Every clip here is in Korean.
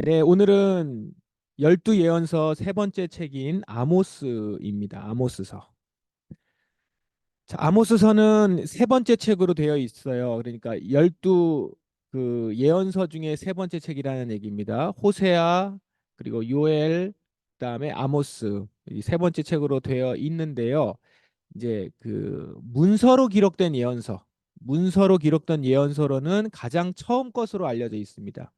네, 오늘은 열두 예언서 세 번째 책인 아모스입니다. 아모스서. 자, 아모스서는 세 번째 책으로 되어 있어요. 그러니까 열두 그 예언서 중에 세 번째 책이라는 얘기입니다. 호세아 그리고 요엘 그다음에 아모스 이 세 번째 책으로 되어 있는데요. 이제 그 문서로 기록된 예언서로는 가장 처음 것으로 알려져 있습니다.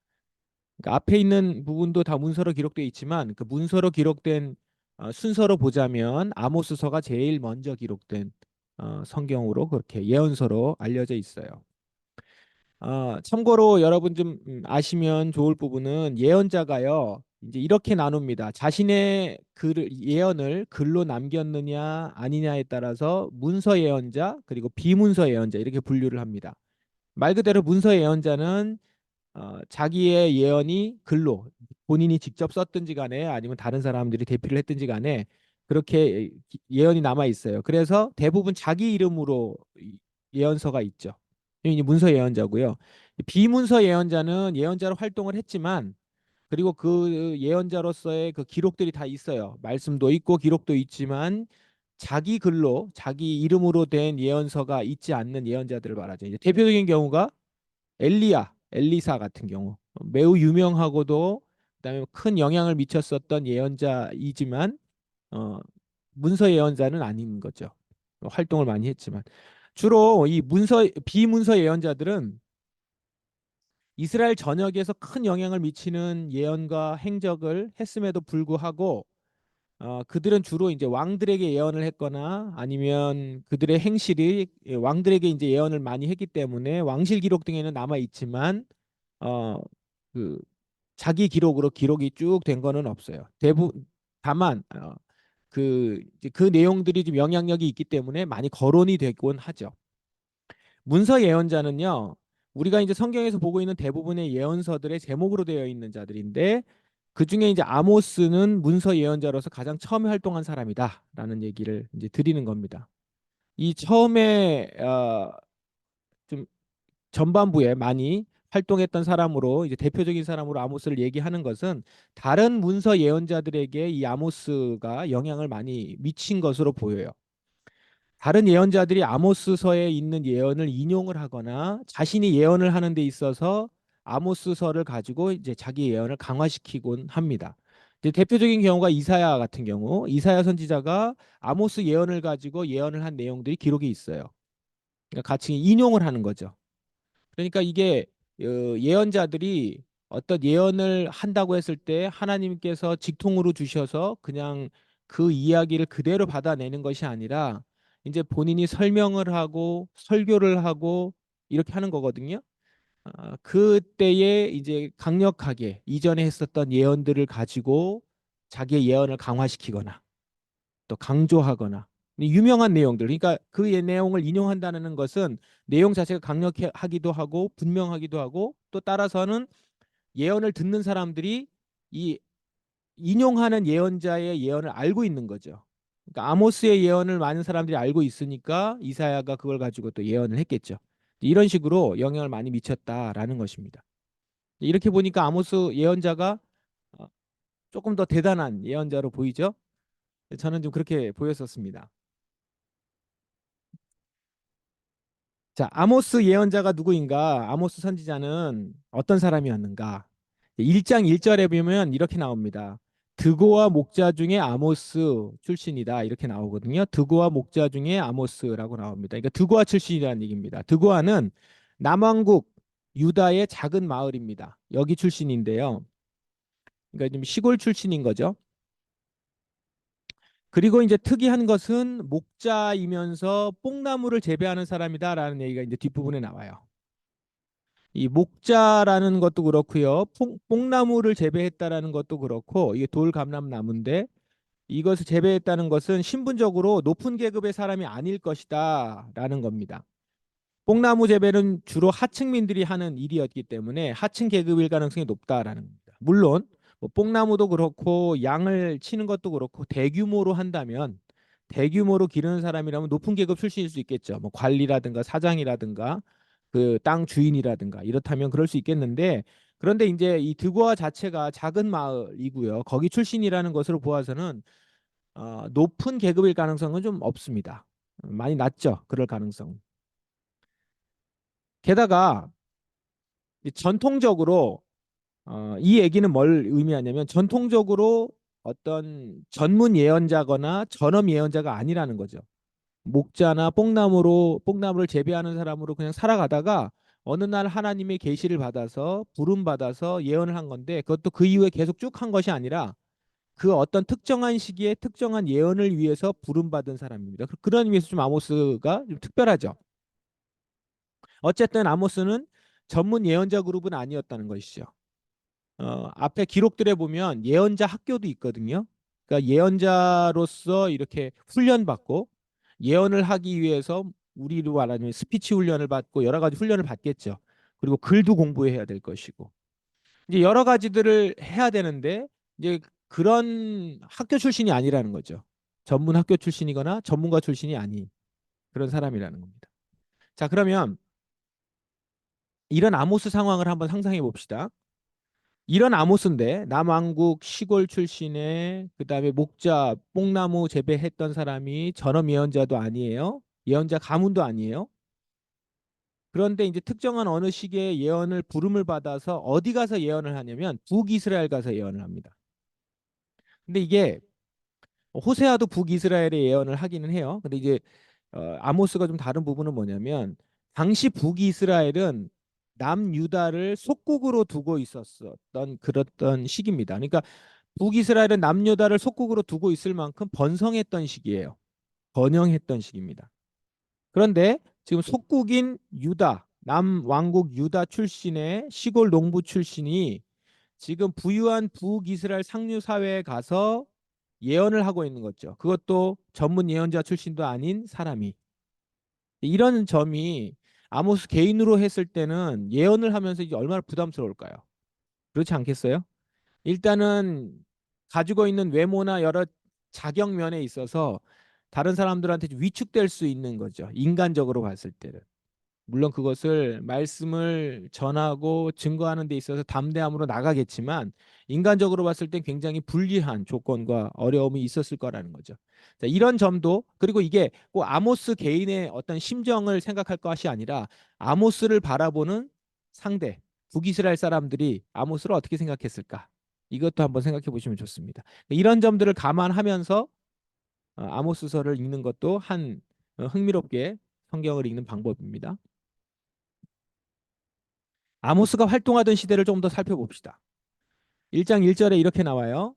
그러니까 앞에 있는 부분도 다 문서로 기록되어 있지만 그 문서로 기록된 순서로 보자면 아모스서가 제일 먼저 기록된 성경으로 그렇게 예언서로 알려져 있어요. 참고로 여러분 좀 아시면 좋을 부분은 예언자가요. 이제 이렇게 나눕니다. 자신의 예언을 글로 남겼느냐 아니냐에 따라서 문서 예언자 그리고 비문서 예언자 이렇게 분류를 합니다. 말 그대로 문서 예언자는 자기의 예언이 글로 본인이 직접 썼든지 간에 아니면 다른 사람들이 대피를 했든지 간에 그렇게 예언이 남아 있어요. 그래서 대부분 자기 이름으로 예언서가 있죠. 이 문서 예언자고요. 비문서 예언자는 예언자로 활동을 했지만 그리고 그 예언자로서의 그 기록들이 다 있어요. 말씀도 있고 기록도 있지만 자기 글로 자기 이름으로 된 예언서가 있지 않는 예언자들을 말하죠. 이제 대표적인 경우가 엘리사 같은 경우 매우 유명하고도 그다음에 큰 영향을 미쳤었던 예언자이지만 어, 문서 예언자는 아닌 거죠. 활동을 많이 했지만 주로 이 비문서 예언자들은 이스라엘 전역에서 큰 영향을 미치는 예언과 행적을 했음에도 불구하고 그들은 주로 이제 왕들에게 예언을 했거나 아니면 그들의 행실이 왕들에게 이제 예언을 많이 했기 때문에 왕실 기록 등에는 남아 있지만 어, 그 자기 기록으로 기록이 쭉 된 거는 없어요. 다만 그 내용들이 좀 영향력이 있기 때문에 많이 거론이 되곤 하죠. 문서 예언자는요. 우리가 이제 성경에서 보고 있는 대부분의 예언서들의 제목으로 되어 있는 자들인데 그 중에 이제 아모스는 문서 예언자로서 가장 처음에 활동한 사람이다라는 얘기를 이제 드리는 겁니다. 이 처음에 좀 전반부에 많이 활동했던 사람으로 이제 대표적인 사람으로 아모스를 얘기하는 것은 다른 문서 예언자들에게 이 아모스가 영향을 많이 미친 것으로 보여요. 다른 예언자들이 아모스서에 있는 예언을 인용을 하거나 자신이 예언을 하는 데 있어서 아모스서를 가지고 이제 자기 예언을 강화시키곤 합니다. 이제 대표적인 경우가 이사야 같은 경우, 이사야 선지자가 아모스 예언을 가지고 예언을 한 내용들이 기록이 있어요. 그러니까 같이 인용을 하는 거죠. 그러니까 이게 예언자들이 어떤 예언을 한다고 했을 때 하나님께서 직통으로 주셔서 그냥 그 이야기를 그대로 받아내는 것이 아니라 이제 본인이 설명을 하고 설교를 하고 이렇게 하는 거거든요. 그때에 이제 강력하게 이전에 했었던 예언들을 가지고 자기의 예언을 강화시키거나 또 강조하거나 유명한 내용들 그러니까 그 내용을 인용한다는 것은 내용 자체가 강력하기도 하고 분명하기도 하고 또 따라서는 예언을 듣는 사람들이 이 인용하는 예언자의 예언을 알고 있는 거죠. 그러니까 아모스의 예언을 많은 사람들이 알고 있으니까 이사야가 그걸 가지고 또 예언을 했겠죠. 이런 식으로 영향을 많이 미쳤다라는 것입니다. 이렇게 보니까 아모스 예언자가 어, 조금 더 대단한 예언자로 보이죠. 저는 좀 그렇게 보였었습니다. 자, 아모스 예언자가 누구인가? 아모스 선지자는 어떤 사람이었는가? 1장 1절에 보면 이렇게 나옵니다. 드고와 목자 중에 아모스 출신이다. 이렇게 나오거든요. 드고와 목자 중에 아모스라고 나옵니다. 그러니까 드고아 출신이라는 얘기입니다. 드고아는 남왕국 유다의 작은 마을입니다. 여기 출신인데요. 그러니까 좀 시골 출신인 거죠. 그리고 이제 특이한 것은 목자이면서 뽕나무를 재배하는 사람이다라는 얘기가 이제 뒷부분에 나와요. 이 목자라는 것도 그렇고요. 뽕나무를 재배했다라는 것도 그렇고 이게 돌감람나무인데 이것을 재배했다는 것은 신분적으로 높은 계급의 사람이 아닐 것이다라는 겁니다. 뽕나무 재배는 주로 하층민들이 하는 일이었기 때문에 하층 계급일 가능성이 높다라는 겁니다. 물론 뭐 뽕나무도 그렇고 양을 치는 것도 그렇고 대규모로 한다면 대규모로 기르는 사람이라면 높은 계급 출신일 수 있겠죠. 뭐 관리라든가 사장이라든가 그 땅 주인이라든가 이렇다면 그럴 수 있겠는데 그런데 이제 이 드고아 자체가 작은 마을이고요. 거기 출신이라는 것으로 보아서는 높은 계급일 가능성은 좀 없습니다. 많이 낮죠. 그럴 가능성. 게다가 전통적으로 이 얘기는 뭘 의미하냐면 전통적으로 어떤 전문 예언자거나 전업 예언자가 아니라는 거죠. 목자나 뽕나무를 재배하는 사람으로 그냥 살아가다가 어느 날 하나님의 계시를 받아서 부름 받아서 예언을 한 건데 그것도 그 이후에 계속 쭉 한 것이 아니라 그 어떤 특정한 시기에 특정한 예언을 위해서 부름 받은 사람입니다. 그런 의미에서 좀 아모스가 좀 특별하죠. 어쨌든 아모스는 전문 예언자 그룹은 아니었다는 것이죠. 앞에 기록들에 보면 예언자 학교도 있거든요. 그러니까 예언자로서 이렇게 훈련받고 예언을 하기 위해서 우리로 말하면 스피치 훈련을 받고 여러 가지 훈련을 받겠죠. 그리고 글도 공부해야 될 것이고 이제 여러 가지들을 해야 되는데 이제 그런 학교 출신이 아니라는 거죠. 전문 학교 출신이거나 전문가 출신이 아닌 그런 사람이라는 겁니다. 자, 그러면 이런 아모스 상황을 한번 상상해 봅시다. 이런 아모스인데 남왕국 시골 출신의 그다음에 목자 뽕나무 재배했던 사람이 전업 예언자도 아니에요. 예언자 가문도 아니에요. 그런데 이제 특정한 어느 시기에 예언을 부름을 받아서 어디 가서 예언을 하냐면 북이스라엘 가서 예언을 합니다. 근데 이게 호세아도 북이스라엘에 예언을 하기는 해요. 근데 이제 아모스가 좀 다른 부분은 뭐냐면 당시 북이스라엘은 남유다를 속국으로 두고 있었던 그랬던 시기입니다. 그러니까 북이스라엘은 남유다를 속국으로 두고 있을 만큼 번성했던 시기예요. 번영했던 시기입니다. 그런데 지금 속국인 유다, 남왕국 유다 출신의 시골 농부 출신이 지금 부유한 북이스라엘 상류 사회에 가서 예언을 하고 있는 거죠. 그것도 전문 예언자 출신도 아닌 사람이. 이런 점이 아모스 개인으로 했을 때는 예언을 하면서 이제 얼마나 부담스러울까요? 그렇지 않겠어요? 일단은 가지고 있는 외모나 여러 자격면에 있어서 다른 사람들한테 위축될 수 있는 거죠. 인간적으로 봤을 때는. 물론 그것을 말씀을 전하고 증거하는 데 있어서 담대함으로 나가겠지만 인간적으로 봤을 땐 굉장히 불리한 조건과 어려움이 있었을 거라는 거죠. 자, 이런 점도 그리고 이게 꼭 아모스 개인의 어떤 심정을 생각할 것이 아니라 아모스를 바라보는 상대 북이스라엘 사람들이 아모스를 어떻게 생각했을까? 이것도 한번 생각해 보시면 좋습니다. 이런 점들을 감안하면서 아모스서를 읽는 것도 한 흥미롭게 성경을 읽는 방법입니다. 아모스가 활동하던 시대를 좀 더 살펴봅시다. 1장 1절에 이렇게 나와요.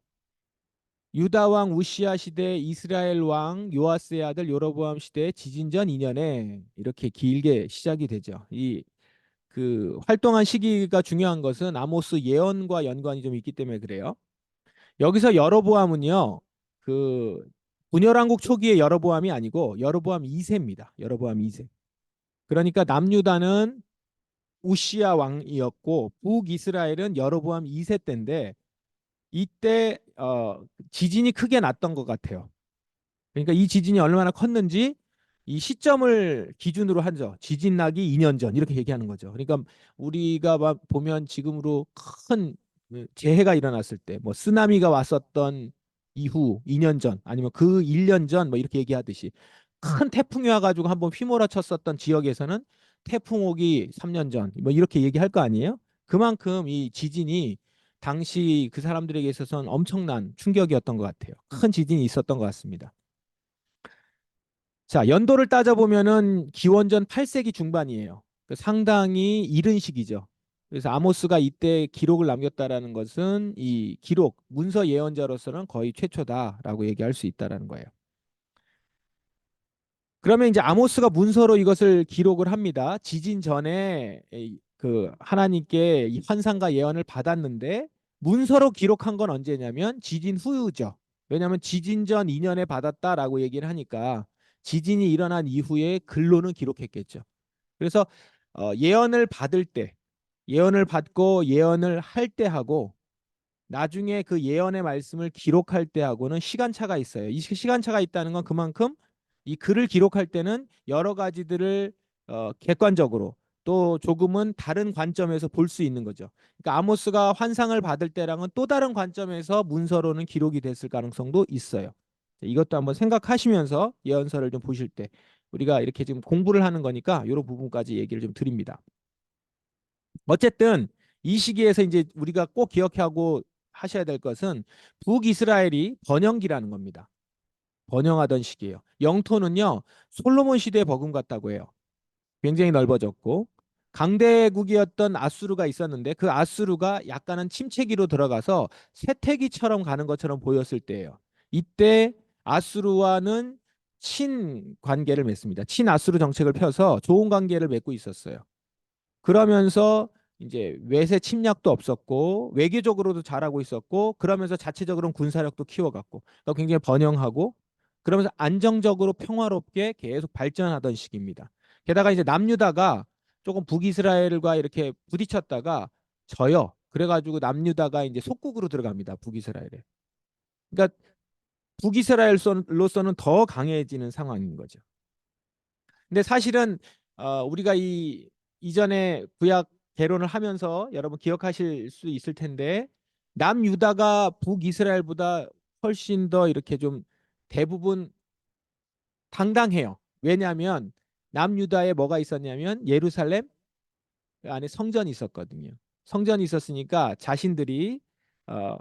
유다 왕 우시아 시대 이스라엘 왕 요아스의 아들 여로보암 시대 지진전 2년에 이렇게 길게 시작이 되죠. 이 그 활동한 시기가 중요한 것은 아모스 예언과 연관이 좀 있기 때문에 그래요. 여기서 여로보암은요. 그 분열왕국 초기의 여로보암이 아니고 여로보암 2세입니다. 여로보암 2세. 그러니까 남유다는 우시아 왕이었고 북이스라엘은 여로보암 2세 때인데 이때 지진이 크게 났던 것 같아요. 그러니까 이 지진이 얼마나 컸는지 이 시점을 기준으로 하죠. 지진 나기 2년 전 이렇게 얘기하는 거죠. 그러니까 우리가 보면 지금으로 큰 재해가 일어났을 때 뭐 쓰나미가 왔었던 이후 2년 전 아니면 그 1년 전 뭐 이렇게 얘기하듯이 큰 태풍이 와가지고 한번 휘몰아쳤었던 지역에서는 태풍 오기 3년 전 뭐 이렇게 얘기할 거 아니에요? 그만큼 이 지진이 당시 그 사람들에게 있어서는 엄청난 충격이었던 것 같아요. 큰 지진이 있었던 것 같습니다. 자, 연도를 따져보면은 기원전 8세기 중반이에요. 상당히 이른 시기죠. 그래서 아모스가 이때 기록을 남겼다라는 것은 이 기록, 문서 예언자로서는 거의 최초다라고 얘기할 수 있다라는 거예요. 그러면 이제 아모스가 문서로 이것을 기록을 합니다. 지진 전에 그 하나님께 이 환상과 예언을 받았는데 문서로 기록한 건 언제냐면 지진 후죠. 왜냐하면 지진 전 2년에 받았다라고 얘기를 하니까 지진이 일어난 이후에 글로는 기록했겠죠. 그래서 예언을 받을 때, 예언을 받고 예언을 할 때하고 나중에 그 예언의 말씀을 기록할 때하고는 시간차가 있어요. 이 시간차가 있다는 건 그만큼 이 글을 기록할 때는 여러 가지들을 객관적으로 또 조금은 다른 관점에서 볼 수 있는 거죠. 그러니까 아모스가 환상을 받을 때랑은 또 다른 관점에서 문서로는 기록이 됐을 가능성도 있어요. 이것도 한번 생각하시면서 예언서를 좀 보실 때 우리가 이렇게 지금 공부를 하는 거니까 이런 부분까지 얘기를 좀 드립니다. 어쨌든 이 시기에서 이제 우리가 꼭 기억하고 하셔야 될 것은 북이스라엘이 번영기라는 겁니다. 번영하던 시기예요. 영토는요, 솔로몬 시대에 버금갔다고 해요. 굉장히 넓어졌고 강대국이었던 아수르가 있었는데 그 아수르가 약간은 침체기로 들어가서 쇠퇴기처럼 가는 것처럼 보였을 때예요. 이때 아수르와는 친 관계를 맺습니다. 친 아수르 정책을 펴서 좋은 관계를 맺고 있었어요. 그러면서 이제 외세 침략도 없었고 외교적으로도 잘하고 있었고 그러면서 자체적으로는 군사력도 키워갔고 그러니까 굉장히 번영하고 그러면서 안정적으로 평화롭게 계속 발전하던 시기입니다. 게다가 이제 남유다가 조금 북이스라엘과 이렇게 부딪혔다가 져요. 그래가지고 남유다가 이제 속국으로 들어갑니다. 북이스라엘에. 그러니까 북이스라엘로서는 더 강해지는 상황인 거죠. 근데 사실은 우리가 이 이전에 구약 개론을 하면서 여러분 기억하실 수 있을 텐데 남유다가 북이스라엘보다 훨씬 더 이렇게 좀 대부분 당당해요. 왜냐하면 남유다에 뭐가 있었냐면 예루살렘 안에 성전이 있었거든요. 성전이 있었으니까 자신들이 어,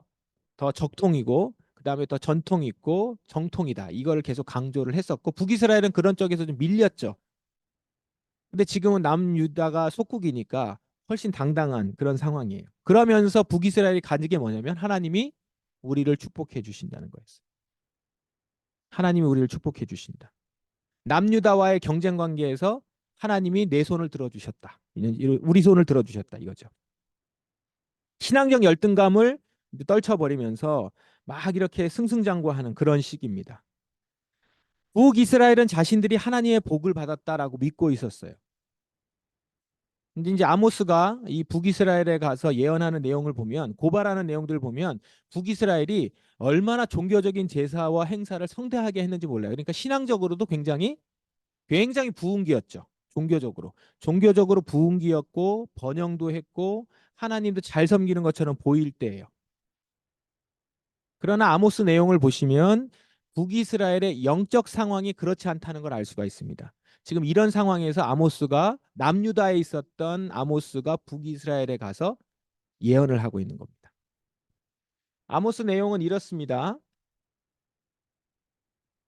더 적통이고 그다음에 더 전통이 있고 정통이다. 이걸 계속 강조를 했었고 북이스라엘은 그런 쪽에서 좀 밀렸죠. 근데 지금은 남유다가 속국이니까 훨씬 당당한 그런 상황이에요. 그러면서 북이스라엘이 가진 게 뭐냐면 하나님이 우리를 축복해 주신다는 거였어요. 하나님이 우리를 축복해 주신다. 남유다와의 경쟁 관계에서 하나님이 내 손을 들어주셨다. 우리 손을 들어주셨다 이거죠. 신앙적 열등감을 떨쳐버리면서 막 이렇게 승승장구하는 그런 시기입니다. 북이스라엘은 자신들이 하나님의 복을 받았다라고 믿고 있었어요. 근데 이제 아모스가 이 북이스라엘에 가서 예언하는 내용을 보면 고발하는 내용들을 보면 북이스라엘이 얼마나 종교적인 제사와 행사를 성대하게 했는지 몰라요. 그러니까 신앙적으로도 굉장히 부흥기였죠. 종교적으로 부흥기였고 번영도 했고 하나님도 잘 섬기는 것처럼 보일 때예요. 그러나 아모스 내용을 보시면 북이스라엘의 영적 상황이 그렇지 않다는 걸 알 수가 있습니다. 지금 이런 상황에서 아모스가 남유다에 있었던 아모스가 북이스라엘에 가서 예언을 하고 있는 겁니다. 아모스 내용은 이렇습니다.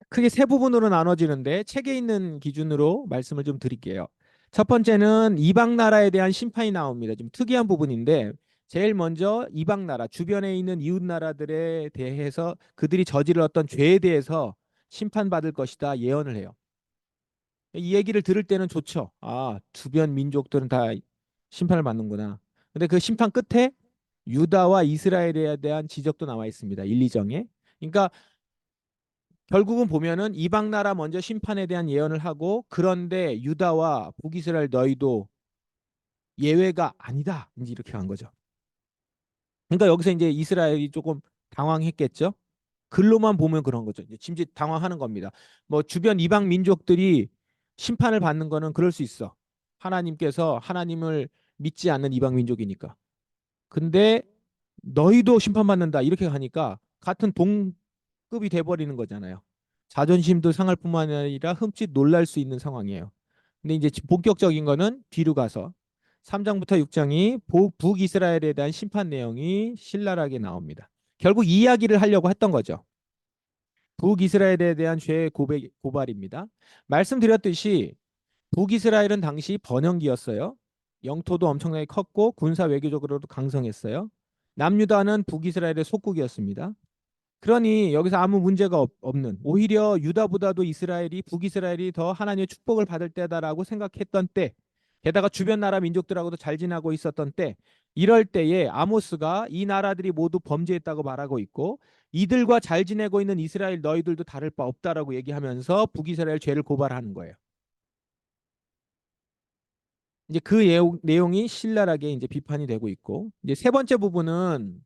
크게 세 부분으로 나눠지는데 책에 있는 기준으로 말씀을 좀 드릴게요. 첫 번째는 이방 나라에 대한 심판이 나옵니다. 좀 특이한 부분인데 제일 먼저 이방 나라 주변에 있는 이웃 나라들에 대해서 그들이 저질렀던 죄에 대해서 심판받을 것이다 예언을 해요. 이 얘기를 들을 때는 좋죠. 아, 주변 민족들은 다 심판을 받는구나. 근데 그 심판 끝에 유다와 이스라엘에 대한 지적도 나와 있습니다. 1, 2정에. 그러니까 결국은 보면은 이방 나라 먼저 심판에 대한 예언을 하고 그런데 유다와 북이스라엘 너희도 예외가 아니다. 이제 이렇게 간 거죠. 그러니까 여기서 이제 이스라엘이 조금 당황했겠죠. 글로만 보면 그런 거죠. 이제 짐짓 당황하는 겁니다. 뭐 주변 이방 민족들이 심판을 받는 거는 그럴 수 있어. 하나님께서 하나님을 믿지 않는 이방 민족이니까. 근데 너희도 심판받는다 이렇게 가니까 같은 동급이 돼버리는 거잖아요. 자존심도 상할 뿐만 아니라 흠칫 놀랄 수 있는 상황이에요. 근데 이제 본격적인 거는 뒤로 가서 3장부터 6장이 북이스라엘에 대한 심판 내용이 신랄하게 나옵니다. 결국 이 이야기를 하려고 했던 거죠. 북이스라엘에 대한 죄 고발입니다. 말씀드렸듯이 북이스라엘은 당시 번영기였어요. 영토도 엄청나게 컸고 군사 외교적으로도 강성했어요. 남유다는 북이스라엘의 속국이었습니다. 그러니 여기서 아무 문제가 없는 오히려 유다보다도 북이스라엘이 더 하나님의 축복을 받을 때다라고 생각했던 때 게다가 주변 나라 민족들하고도 잘 지나고 있었던 때 이럴 때에 아모스가 이 나라들이 모두 범죄했다고 말하고 있고 이들과 잘 지내고 있는 이스라엘 너희들도 다를 바 없다라고 얘기하면서 북이스라엘 죄를 고발하는 거예요. 이제 그 내용이 신랄하게 이제 비판이 되고 있고 이제 세 번째 부분은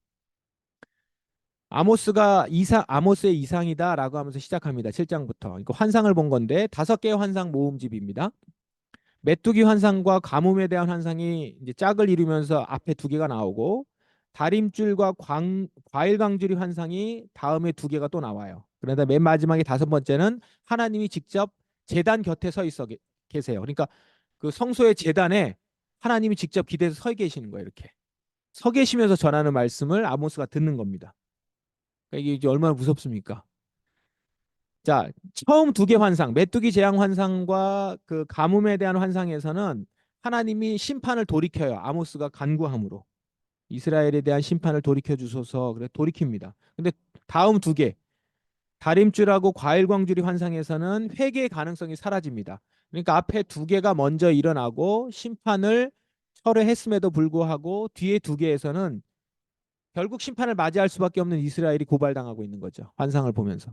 아모스의 이상이다라고 하면서 시작합니다. 7장부터. 이거 환상을 본 건데 5개의 환상 모음집입니다. 메뚜기 환상과 가뭄에 대한 환상이 이제 짝을 이루면서 앞에 두 개가 나오고 다림줄과 과일 광주리 환상이 다음에 두 개가 또 나와요. 그러다 맨 마지막에 다섯 번째는 하나님이 직접 제단 곁에 서 있어 계세요. 그러니까 그 성소의 제단에 하나님이 직접 기대서 서 계시는 거예요. 이렇게 서 계시면서 전하는 말씀을 아모스가 듣는 겁니다. 그러니까 이게 이제 얼마나 무섭습니까? 자, 처음 두 개 환상, 메뚜기 재앙 환상과 그 가뭄에 대한 환상에서는 하나님이 심판을 돌이켜요. 아모스가 간구함으로. 이스라엘에 대한 심판을 돌이켜 주소서. 그래 돌이킵니다. 근데 다음 두 개, 다림줄하고 과일광줄이 환상에서는 회개의 가능성이 사라집니다. 그러니까 앞에 두 개가 먼저 일어나고 심판을 철회했음에도 불구하고 뒤에 두 개에서는 결국 심판을 맞이할 수밖에 없는 이스라엘이 고발당하고 있는 거죠. 환상을 보면서.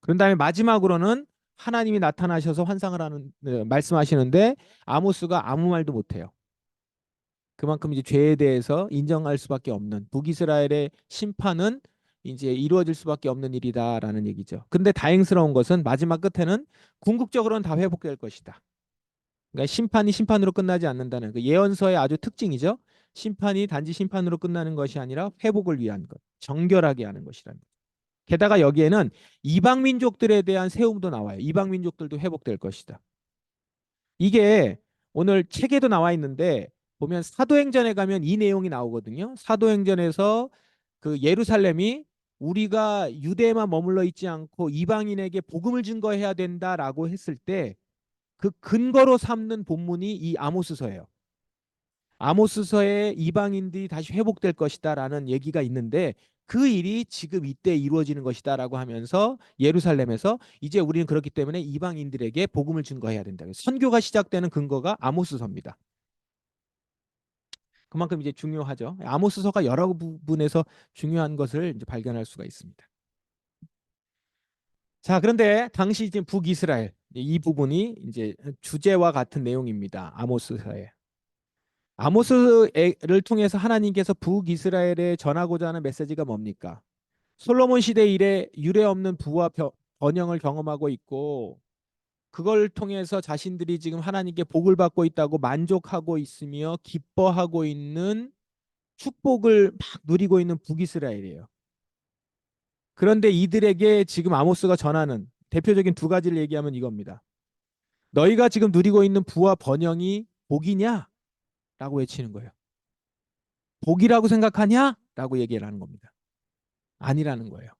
그런 다음에 마지막으로는 하나님이 나타나셔서 환상을 하는 말씀하시는데 아모스가 아무 말도 못해요. 그만큼 이제 죄에 대해서 인정할 수밖에 없는 북이스라엘의 심판은 이제 이루어질 수밖에 없는 일이다라는 얘기죠. 근데 다행스러운 것은 마지막 끝에는 궁극적으로는 다 회복될 것이다. 그러니까 심판이 심판으로 끝나지 않는다는 그 예언서의 아주 특징이죠. 심판이 단지 심판으로 끝나는 것이 아니라 회복을 위한 것, 정결하게 하는 것이라는 것. 게다가 여기에는 이방 민족들에 대한 세움도 나와요. 이방 민족들도 회복될 것이다. 이게 오늘 책에도 나와 있는데 보면 사도행전에 가면 이 내용이 나오거든요. 사도행전에서 그 예루살렘이 우리가 유대에만 머물러 있지 않고 이방인에게 복음을 증거해야 된다라고 했을 때 그 근거로 삼는 본문이 이 아모스서예요. 아모스서에 이방인들이 다시 회복될 것이다라는 얘기가 있는데 그 일이 지금 이때 이루어지는 것이다라고 하면서 예루살렘에서 이제 우리는 그렇기 때문에 이방인들에게 복음을 증거해야 된다. 선교가 시작되는 근거가 아모스서입니다. 그만큼 이제 중요하죠. 아모스서가 여러 부분에서 중요한 것을 이제 발견할 수가 있습니다. 자, 그런데 당시 지금 북이스라엘 이 부분이 이제 주제와 같은 내용입니다. 아모스서에. 아모스를 통해서 하나님께서 북이스라엘에 전하고자 하는 메시지가 뭡니까? 솔로몬 시대 이래 유례 없는 부와 번영을 경험하고 있고 그걸 통해서 자신들이 지금 하나님께 복을 받고 있다고 만족하고 있으며 기뻐하고 있는 축복을 막 누리고 있는 북이스라엘이에요. 그런데 이들에게 지금 아모스가 전하는 대표적인 두 가지를 얘기하면 이겁니다. 너희가 지금 누리고 있는 부와 번영이 복이냐? 라고 외치는 거예요. 복이라고 생각하냐? 라고 얘기를 하는 겁니다. 아니라는 거예요.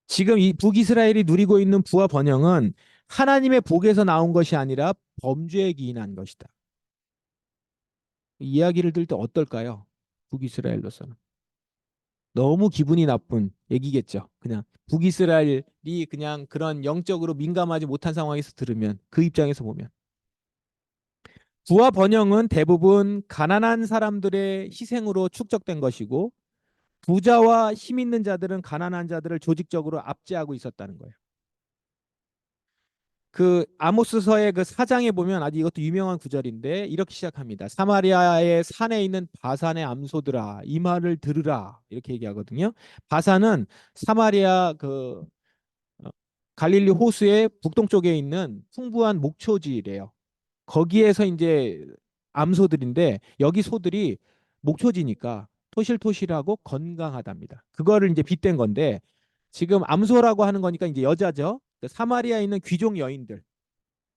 지금 이 북이스라엘이 누리고 있는 부와 번영은 하나님의 복에서 나온 것이 아니라 범죄에 기인한 것이다. 이야기를 들을 때 어떨까요? 북이스라엘로서는. 너무 기분이 나쁜 얘기겠죠. 그냥 북이스라엘이 그냥 그런 영적으로 민감하지 못한 상황에서 들으면 그 입장에서 보면. 부와 번영은 대부분 가난한 사람들의 희생으로 축적된 것이고 부자와 힘 있는 자들은 가난한 자들을 조직적으로 압제하고 있었다는 거예요. 그 아모스서의 그 사장에 보면 아주 이것도 유명한 구절인데 이렇게 시작합니다. 사마리아의 산에 있는 바산의 암소들아 이 말을 들으라 이렇게 얘기하거든요. 바산은 사마리아 그 갈릴리 호수의 북동쪽에 있는 풍부한 목초지래요. 거기에서 이제 암소들인데 여기 소들이 목초지니까 토실토실하고 건강하답니다. 그거를 이제 빗댄 건데 지금 암소라고 하는 거니까 이제 여자죠. 사마리아에 있는 귀족 여인들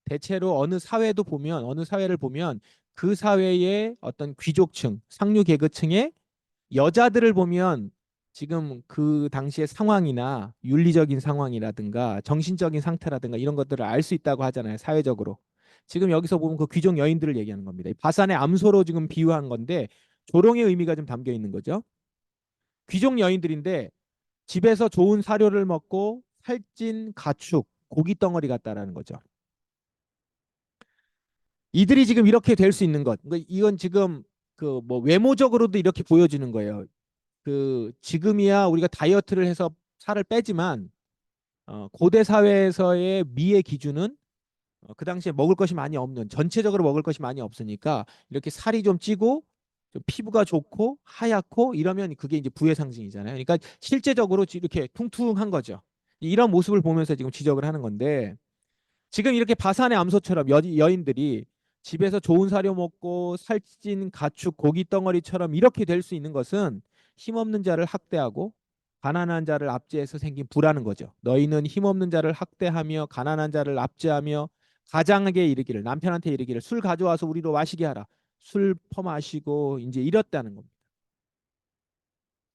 대체로 어느 사회를 보면 그 사회의 어떤 귀족층, 상류 계급층의 여자들을 보면 지금 그 당시의 상황이나 윤리적인 상황이라든가 정신적인 상태라든가 이런 것들을 알 수 있다고 하잖아요. 사회적으로. 지금 여기서 보면 그 귀족 여인들을 얘기하는 겁니다. 바산의 암소로 지금 비유한 건데 조롱의 의미가 좀 담겨 있는 거죠. 귀족 여인들인데 집에서 좋은 사료를 먹고 살찐 가축, 고기 덩어리 같다라는 거죠. 이들이 지금 이렇게 될 수 있는 것. 그러니까 이건 지금 그 뭐 외모적으로도 이렇게 보여지는 거예요. 그 지금이야 우리가 다이어트를 해서 살을 빼지만 고대 사회에서의 미의 기준은 그 당시에 먹을 것이 많이 없는 전체적으로 먹을 것이 많이 없으니까 이렇게 살이 좀 찌고 좀 피부가 좋고 하얗고 이러면 그게 이제 부의 상징이잖아요. 그러니까 실제적으로 이렇게 퉁퉁한 거죠. 이런 모습을 보면서 지금 지적을 하는 건데 지금 이렇게 바산의 암소처럼 여인들이 집에서 좋은 사료 먹고 살찐 가축 고기 덩어리처럼 이렇게 될 수 있는 것은 힘없는 자를 학대하고 가난한 자를 압제해서 생긴 부라는 거죠. 너희는 힘없는 자를 학대하며 가난한 자를 압제하며 가장에게 이르기를, 남편한테 이르기를, 술 가져와서 우리로 마시게 하라. 술 퍼마시고 이제 이랬다는 겁니다.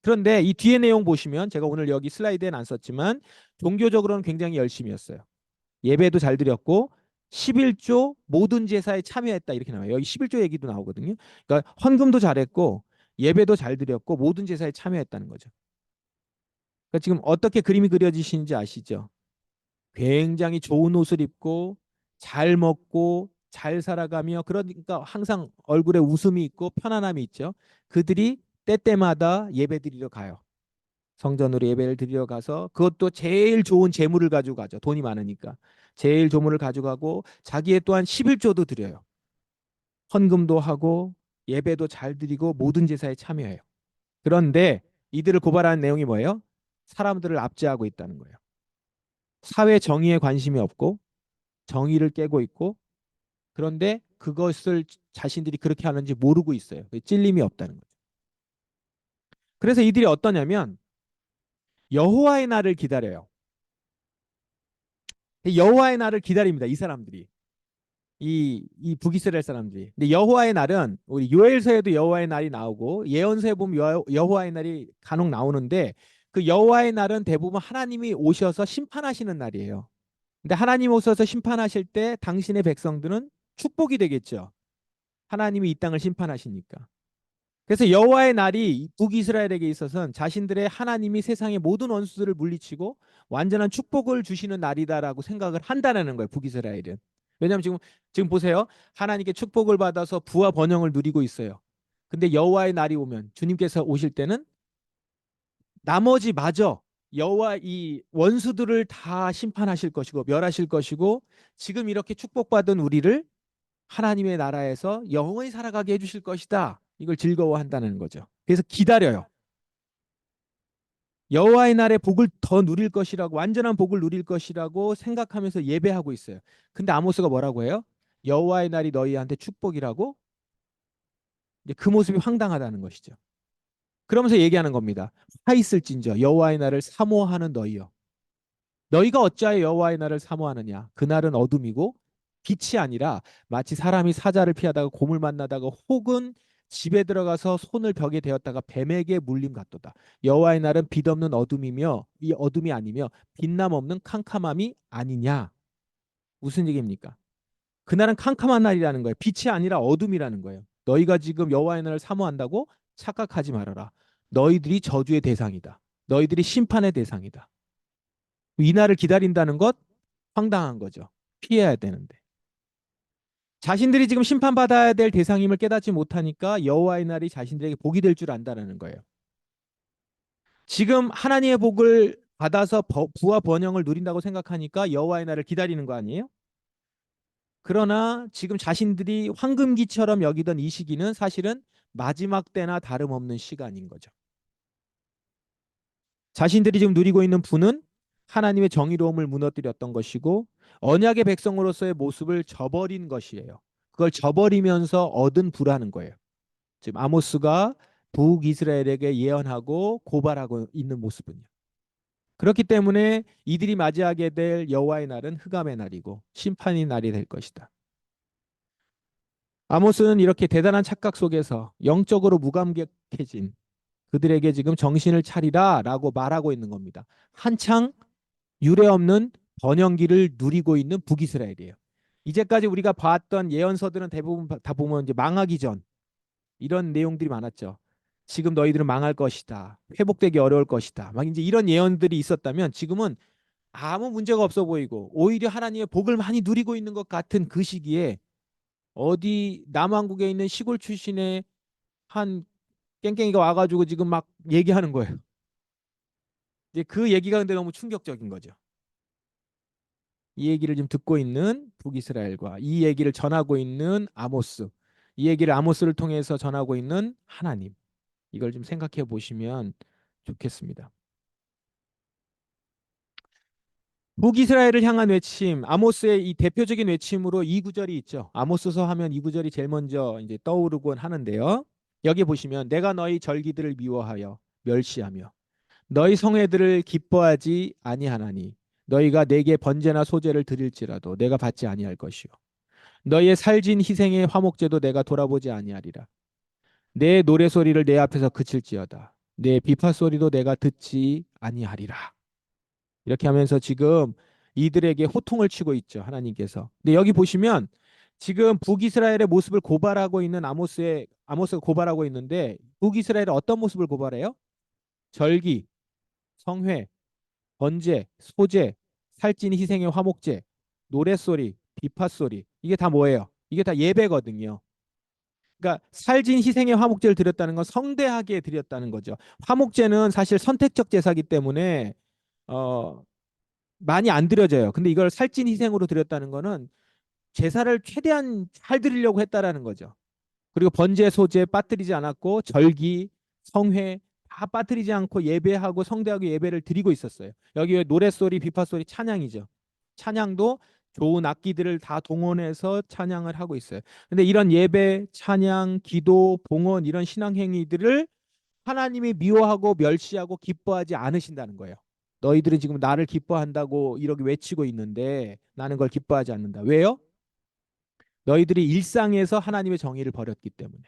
그런데 이 뒤에 내용 보시면, 제가 오늘 여기 슬라이드에는 안 썼지만 종교적으로는 굉장히 열심이었어요. 예배도 잘 드렸고 11조 모든 제사에 참여했다 이렇게 나와요. 여기 11조 얘기도 나오거든요. 그러니까 헌금도 잘했고 예배도 잘 드렸고 모든 제사에 참여했다는 거죠. 그러니까 지금 어떻게 그림이 그려지시는지 아시죠? 굉장히 좋은 옷을 입고 잘 먹고 잘 살아가며, 그러니까 항상 얼굴에 웃음이 있고 편안함이 있죠. 그들이 때때마다 예배 드리러 가요. 성전으로 예배를 드리러 가서 그것도 제일 좋은 재물을 가지고 가죠. 돈이 많으니까. 제일 좋은 을 가져가고 자기의 또한 11조도 드려요. 헌금도 하고 예배도 잘 드리고 모든 제사에 참여해요. 그런데 이들을 고발하는 내용이 뭐예요? 사람들을 압제하고 있다는 거예요. 사회 정의에 관심이 없고 정의를 깨고 있고, 그런데 그것을 자신들이 그렇게 하는지 모르고 있어요. 찔림이 없다는 거죠. 그래서 이들이 어떠냐면 여호와의 날을 기다려요. 여호와의 날을 기다립니다. 이 사람들이. 이 북이스라엘 사람들이. 근데 여호와의 날은 우리 요엘서에도 여호와의 날이 나오고 예언서에 보면 여호와의 날이 간혹 나오는데, 그 여호와의 날은 대부분 하나님이 오셔서 심판하시는 날이에요. 근데 하나님 오셔서 심판하실 때 당신의 백성들은 축복이 되겠죠. 하나님이 이 땅을 심판하시니까. 그래서 여호와의 날이 북이스라엘에게 있어서는 자신들의 하나님이 세상의 모든 원수들을 물리치고 완전한 축복을 주시는 날이다라고 생각을 한다는 거예요. 북이스라엘은. 왜냐하면 지금 보세요. 하나님께 축복을 받아서 부와 번영을 누리고 있어요. 근데 여호와의 날이 오면, 주님께서 오실 때는 나머지 마저 여호와 이 원수들을 다 심판하실 것이고 멸하실 것이고, 지금 이렇게 축복받은 우리를 하나님의 나라에서 영원히 살아가게 해주실 것이다. 이걸 즐거워한다는 거죠. 그래서 기다려요. 여호와의 날에 복을 더 누릴 것이라고, 완전한 복을 누릴 것이라고 생각하면서 예배하고 있어요. 근데 아모스가 뭐라고 해요? 여호와의 날이 너희한테 축복이라고. 이제 그 모습이 황당하다는 것이죠. 그러면서 얘기하는 겁니다. 화 있을진저 여호와의 날을 사모하는 너희여. 너희가 어찌하여 여호와의 날을 사모하느냐? 그날은 어둠이고 빛이 아니라 마치 사람이 사자를 피하다가 곰을 만나다가 혹은 집에 들어가서 손을 벽에 대었다가 뱀에게 물림 같도다. 여호와의 날은 빛 없는 어둠이며 이 어둠이 아니며 빛남 없는 캄캄함이 아니냐? 무슨 얘기입니까? 그날은 캄캄한 날이라는 거예요. 빛이 아니라 어둠이라는 거예요. 너희가 지금 여호와의 날을 사모한다고 착각하지 말아라. 너희들이 저주의 대상이다. 너희들이 심판의 대상이다. 이 날을 기다린다는 것 황당한 거죠. 피해야 되는데. 자신들이 지금 심판받아야 될 대상임을 깨닫지 못하니까 여호와의 날이 자신들에게 복이 될 줄 안다는 거예요. 지금 하나님의 복을 받아서 부와 번영을 누린다고 생각하니까 여호와의 날을 기다리는 거 아니에요? 그러나 지금 자신들이 황금기처럼 여기던 이 시기는 사실은 마지막 때나 다름없는 시간인 거죠. 자신들이 지금 누리고 있는 부는 하나님의 정의로움을 무너뜨렸던 것이고 언약의 백성으로서의 모습을 저버린 것이에요. 그걸 저버리면서 얻은 부라는 거예요. 지금 아모스가 북이스라엘에게 예언하고 고발하고 있는 모습은요. 그렇기 때문에 이들이 맞이하게 될 여호와의 날은 흑암의 날이고 심판의 날이 될 것이다. 아모스는 이렇게 대단한 착각 속에서 영적으로 무감격해진 그들에게 지금 정신을 차리라라고 말하고 있는 겁니다. 한창 유례 없는 번영기를 누리고 있는 북이스라엘이에요. 이제까지 우리가 봤던 예언서들은 대부분 다 보면 이제 망하기 전 이런 내용들이 많았죠. 지금 너희들은 망할 것이다. 회복되기 어려울 것이다. 막 이제 이런 예언들이 있었다면, 지금은 아무 문제가 없어 보이고 오히려 하나님의 복을 많이 누리고 있는 것 같은 그 시기에 어디 남왕국에 있는 시골 출신의 한 깽깽이가 와가지고 지금 막 얘기하는 거예요. 이제 그 얘기가 근데 너무 충격적인 거죠. 이 얘기를 지금 듣고 있는 북이스라엘과 이 얘기를 전하고 있는 아모스, 이 얘기를 아모스를 통해서 전하고 있는 하나님, 이걸 좀 생각해 보시면 좋겠습니다. 북이스라엘을 향한 외침, 아모스의 이 대표적인 외침으로 이 구절이 있죠. 아모스서 하면 이 구절이 제일 먼저 이제 떠오르곤 하는데요. 여기 보시면 내가 너희 절기들을 미워하여 멸시하며 너희 성회들을 기뻐하지 아니하나니 너희가 내게 번제나 소제를 드릴지라도 내가 받지 아니할 것이요 너희의 살진 희생의 화목제도 내가 돌아보지 아니하리라. 내 노래 소리를 내 앞에서 그칠지어다. 내 비파 소리도 내가 듣지 아니하리라. 이렇게 하면서 지금 이들에게 호통을 치고 있죠. 하나님께서. 근데 여기 보시면 지금 북이스라엘의 모습을 고발하고 있는 아모스가 고발하고 있는데 북이스라엘의 어떤 모습을 고발해요? 절기, 성회, 번제, 소제, 살찐 희생의 화목제, 노랫소리, 비파소리. 이게 다 뭐예요? 이게 다 예배거든요. 그러니까 살진 희생의 화목제를 드렸다는 건 성대하게 드렸다는 거죠. 화목제는 사실 선택적 제사기 때문에 어, 많이 안 드려져요. 근데 이걸 살찐 희생으로 드렸다는 거는 제사를 최대한 잘 드리려고 했다라는 거죠. 그리고 번제, 소제 빠뜨리지 않았고 절기, 성회 다 빠뜨리지 않고 예배하고 성대하게 예배를 드리고 있었어요. 여기 노랫소리, 비파소리 찬양이죠. 찬양도 좋은 악기들을 다 동원해서 찬양을 하고 있어요. 근데 이런 예배, 찬양, 기도, 봉헌 이런 신앙 행위들을 하나님이 미워하고 멸시하고 기뻐하지 않으신다는 거예요. 너희들은 지금 나를 기뻐한다고 이렇게 외치고 있는데 나는 그걸 기뻐하지 않는다. 왜요? 너희들이 일상에서 하나님의 정의를 버렸기 때문에.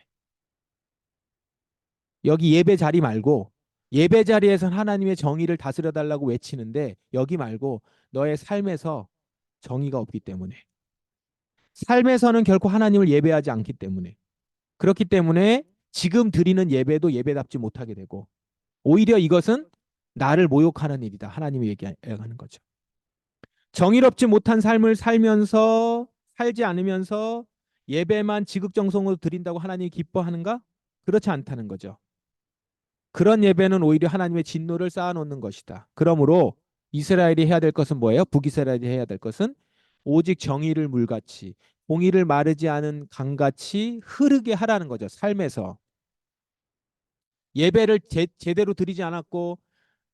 여기 예배 자리 말고 예배 자리에선 하나님의 정의를 다스려 달라고 외치는데 여기 말고 너의 삶에서 정의가 없기 때문에. 삶에서는 결코 하나님을 예배하지 않기 때문에. 그렇기 때문에 지금 드리는 예배도 예배답지 못하게 되고 오히려 이것은 나를 모욕하는 일이다. 하나님이 얘기하는 거죠. 정의롭지 못한 삶을 살면서 살지 않으면서 예배만 지극정성으로 드린다고 하나님이 기뻐하는가? 그렇지 않다는 거죠. 그런 예배는 오히려 하나님의 진노를 쌓아놓는 것이다. 그러므로 이스라엘이 해야 될 것은 뭐예요? 북이스라엘이 해야 될 것은 오직 정의를 물같이 공의를 마르지 않은 강같이 흐르게 하라는 거죠. 삶에서. 예배를 제대로 드리지 않았고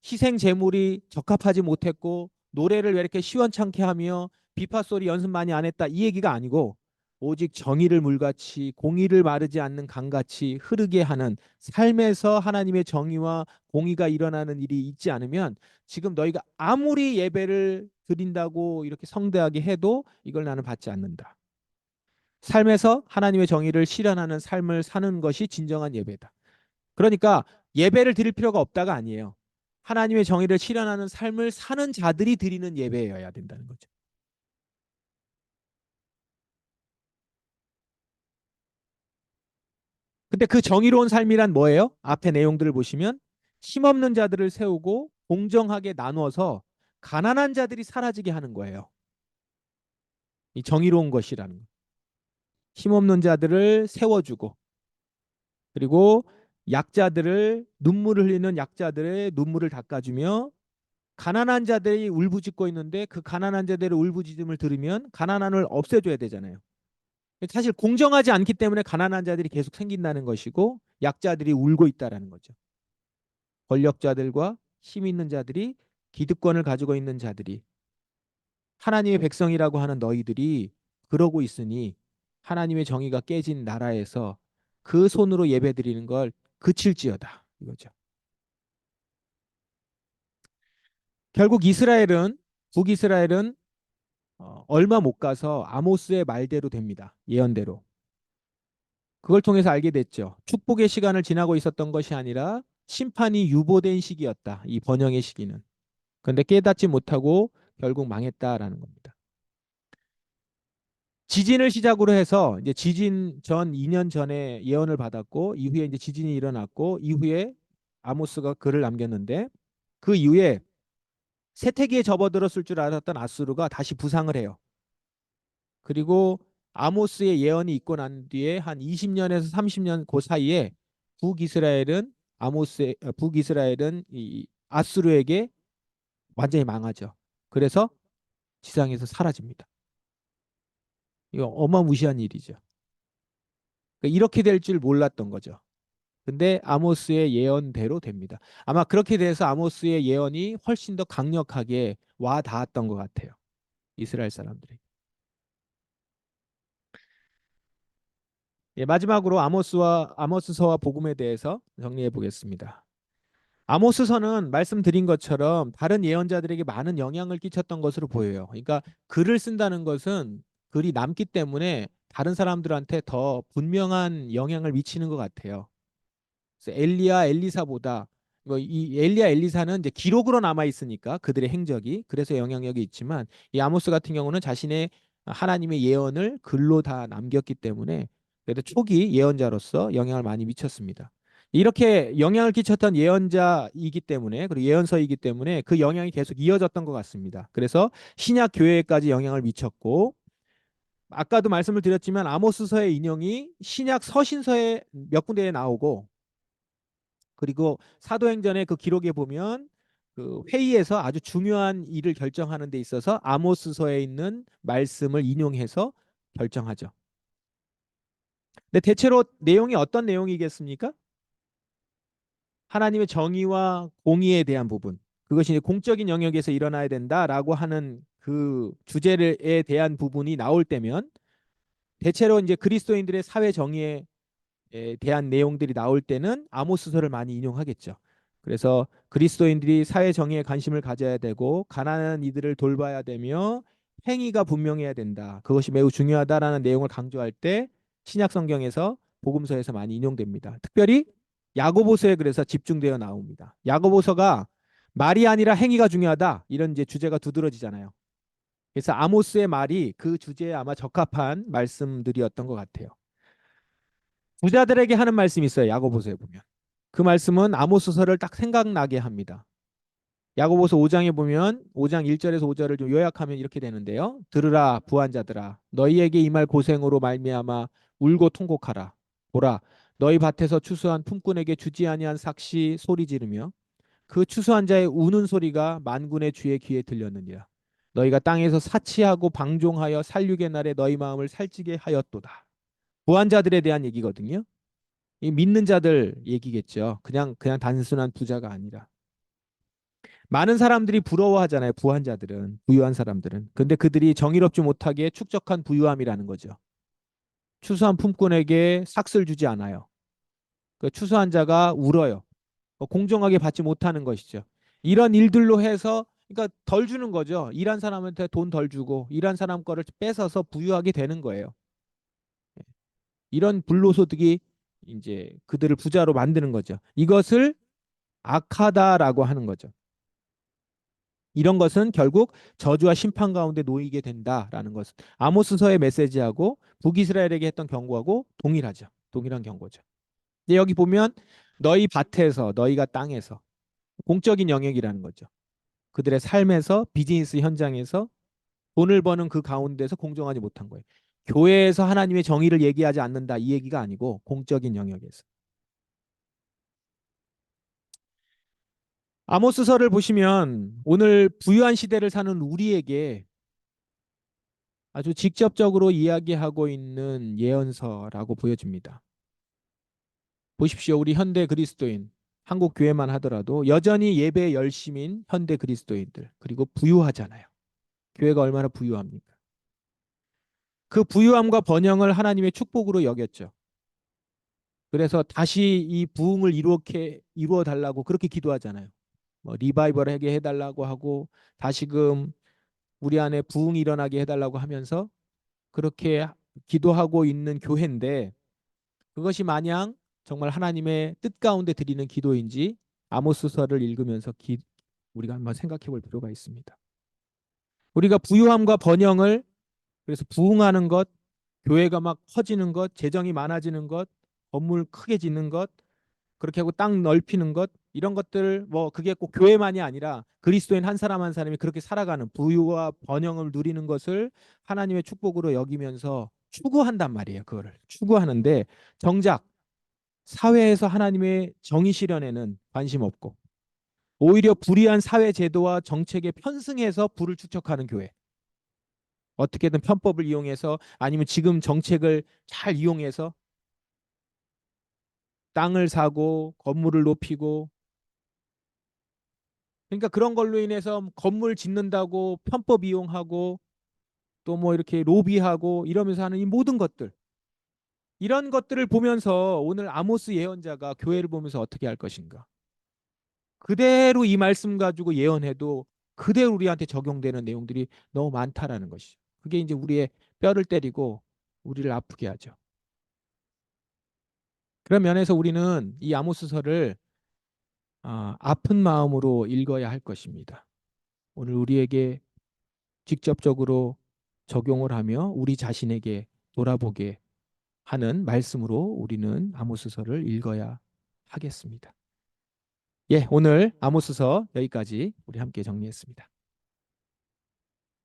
희생 제물이 적합하지 못했고 노래를 왜 이렇게 시원찮게 하며 비파 소리 연습 많이 안 했다 이 얘기가 아니고 오직 정의를 물같이 공의를 마르지 않는 강같이 흐르게 하는 삶에서 하나님의 정의와 공의가 일어나는 일이 있지 않으면 지금 너희가 아무리 예배를 드린다고 이렇게 성대하게 해도 이걸 나는 받지 않는다. 삶에서 하나님의 정의를 실현하는 삶을 사는 것이 진정한 예배다. 그러니까 예배를 드릴 필요가 없다가 아니에요. 하나님의 정의를 실현하는 삶을 사는 자들이 드리는 예배여야 된다는 거죠. 근데 그 정의로운 삶이란 뭐예요? 앞에 내용들을 보시면 힘없는 자들을 세우고 공정하게 나누어서 가난한 자들이 사라지게 하는 거예요. 이 정의로운 것이라는 거. 힘없는 자들을 세워주고 그리고 약자들을 눈물을 흘리는 약자들의 눈물을 닦아주며 가난한 자들이 울부짖고 있는데 그 가난한 자들의 울부짖음을 들으면 가난함을 없애줘야 되잖아요. 사실 공정하지 않기 때문에 가난한 자들이 계속 생긴다는 것이고 약자들이 울고 있다라는 거죠. 권력자들과 힘 있는 자들이 기득권을 가지고 있는 자들이 하나님의 백성이라고 하는 너희들이 그러고 있으니 하나님의 정의가 깨진 나라에서 그 손으로 예배드리는 걸 그칠지어다 이거죠. 결국 이스라엘은 북이스라엘은 얼마 못 가서 아모스의 말대로 됩니다. 예언대로. 그걸 통해서 알게 됐죠. 축복의 시간을 지나고 있었던 것이 아니라 심판이 유보된 시기였다. 이 번영의 시기는. 그런데 깨닫지 못하고 결국 망했다라는 겁니다. 지진을 시작으로 해서 이제 지진 전 2년 전에 예언을 받았고 이후에 이제 지진이 일어났고 이후에 아모스가 글을 남겼는데 그 이후에 세태기에 접어들었을 줄 알았던 아수르가 다시 부상을 해요. 그리고 아모스의 예언이 있고 난 뒤에 한 20년에서 30년 그 사이에 북이스라엘은 이 아수르에게 완전히 망하죠. 그래서 지상에서 사라집니다. 이거 어마무시한 일이죠. 그러니까 이렇게 될 줄 몰랐던 거죠. 근데 아모스의 예언대로 됩니다. 아마 그렇게 돼서 아모스의 예언이 훨씬 더 강력하게 와 닿았던 것 같아요. 이스라엘 사람들이. 예, 마지막으로 아모스서와 복음에 대해서 정리해 보겠습니다. 아모스서는 말씀드린 것처럼 다른 예언자들에게 많은 영향을 끼쳤던 것으로 보여요. 그러니까 글을 쓴다는 것은 글이 남기 때문에 다른 사람들한테 더 분명한 영향을 미치는 것 같아요. 그래서 엘리야, 엘리사보다 이 엘리야, 엘리사는 이제 기록으로 남아 있으니까 그들의 행적이 그래서 영향력이 있지만 이 아모스 같은 경우는 자신의 하나님의 예언을 글로 다 남겼기 때문에 그래도 초기 예언자로서 영향을 많이 미쳤습니다. 이렇게 영향을 끼쳤던 예언자이기 때문에 그리고 예언서이기 때문에 그 영향이 계속 이어졌던 것 같습니다. 그래서 신약 교회에까지 영향을 미쳤고 아까도 말씀을 드렸지만 아모스서의 인용이 신약 서신서에 몇 군데에 나오고 그리고 사도행전의 그 기록에 보면 그 회의에서 아주 중요한 일을 결정하는 데 있어서 아모스서에 있는 말씀을 인용해서 결정하죠. 근데 대체로 내용이 어떤 내용이겠습니까? 하나님의 정의와 공의에 대한 부분. 그것이 이제 공적인 영역에서 일어나야 된다라고 하는 그 주제에 대한 부분이 나올 때면 대체로 이제 그리스도인들의 사회 정의에 대한 내용들이 나올 때는 아모스서를 많이 인용하겠죠. 그래서 그리스도인들이 사회 정의에 관심을 가져야 되고 가난한 이들을 돌봐야 되며 행위가 분명해야 된다. 그것이 매우 중요하다라는 내용을 강조할 때 신약 성경에서 복음서에서 많이 인용됩니다. 특별히 야고보서에 그래서 집중되어 나옵니다. 야고보서가 말이 아니라 행위가 중요하다. 이런 이제 주제가 두드러지잖아요. 그래서 아모스의 말이 그 주제에 아마 적합한 말씀들이었던 것 같아요. 부자들에게 하는 말씀이 있어요. 야고보서에 보면. 그 말씀은 아모스서를 딱 생각나게 합니다. 야고보서 5장에 보면 5장 1절에서 5절을 좀 요약하면 이렇게 되는데요. 들으라 부한자들아 너희에게 임할 고생으로 말미암아 울고 통곡하라. 보라 너희 밭에서 추수한 품꾼에게 주지 아니한 삭시 소리 지르며 그 추수한 자의 우는 소리가 만군의 주의 귀에 들렸느니라. 너희가 땅에서 사치하고 방종하여 살육의 날에 너희 마음을 살찌게 하였도다. 부한자들에 대한 얘기거든요. 이 믿는 자들 얘기겠죠. 그냥 단순한 부자가 아니라. 많은 사람들이 부러워하잖아요. 부한 자들은, 부유한 사람들은. 근데 그들이 정의롭지 못하게 축적한 부유함이라는 거죠. 추수한 품꾼에게 삭슬 주지 않아요. 그 추수한 자가 울어요. 공정하게 받지 못하는 것이죠. 이런 일들로 해서 그러니까 덜 주는 거죠. 일한 사람한테 돈 덜 주고 일한 사람 거를 뺏어서 부유하게 되는 거예요. 이런 불로소득이 이제 그들을 부자로 만드는 거죠. 이것을 악하다라고 하는 거죠. 이런 것은 결국 저주와 심판 가운데 놓이게 된다라는 것은 아모스서의 메시지하고 북이스라엘에게 했던 경고하고 동일하죠. 동일한 경고죠. 근데 여기 보면 너희 밭에서 너희가 땅에서 공적인 영역이라는 거죠. 그들의 삶에서 비즈니스 현장에서 돈을 버는 그 가운데서 공정하지 못한 거예요. 교회에서 하나님의 정의를 얘기하지 않는다 이 얘기가 아니고 공적인 영역에서. 아모스서를 보시면 오늘 부유한 시대를 사는 우리에게 아주 직접적으로 이야기하고 있는 예언서라고 보여집니다. 보십시오. 우리 현대 그리스도인, 한국 교회만 하더라도 여전히 예배에 열심인 현대 그리스도인들, 그리고 부유하잖아요. 교회가 얼마나 부유합니까? 그 부유함과 번영을 하나님의 축복으로 여겼죠. 그래서 다시 이 부흥을 이루어 달라고 그렇게 기도하잖아요. 뭐 리바이벌 하게 해달라고 하고 다시금 우리 안에 부흥이 일어나게 해달라고 하면서 그렇게 기도하고 있는 교회인데 그것이 마냥 정말 하나님의 뜻 가운데 드리는 기도인지 아모스서를 읽으면서 우리가 한번 생각해 볼 필요가 있습니다. 우리가 부유함과 번영을 그래서 부흥하는 것, 교회가 막 커지는 것, 재정이 많아지는 것, 건물 크게 짓는 것, 그렇게 하고 땅 넓히는 것 이런 것들 뭐 그게 꼭 교회만이 아니라 그리스도인 한 사람 한 사람이 그렇게 살아가는 부유와 번영을 누리는 것을 하나님의 축복으로 여기면서 추구한단 말이에요. 그거를 추구하는데 정작 사회에서 하나님의 정의 실현에는 관심 없고 오히려 불의한 사회 제도와 정책에 편승해서 부를 축적하는 교회. 어떻게든 편법을 이용해서 아니면 지금 정책을 잘 이용해서 땅을 사고 건물을 높이고, 그러니까 그런 걸로 인해서 건물 짓는다고 편법 이용하고 또 뭐 이렇게 로비하고 이러면서 하는 이 모든 것들, 이런 것들을 보면서 오늘 아모스 예언자가 교회를 보면서 어떻게 할 것인가? 그대로 이 말씀 가지고 예언해도 그대로 우리한테 적용되는 내용들이 너무 많다라는 것이죠. 그게 이제 우리의 뼈를 때리고 우리를 아프게 하죠. 그런 면에서 우리는 이 아모스서를 아픈 마음으로 읽어야 할 것입니다. 오늘 우리에게 직접적으로 적용을 하며 우리 자신에게 돌아보게 하는 말씀으로 우리는 아모스서를 읽어야 하겠습니다. 예, 오늘 아모스서 여기까지 우리 함께 정리했습니다.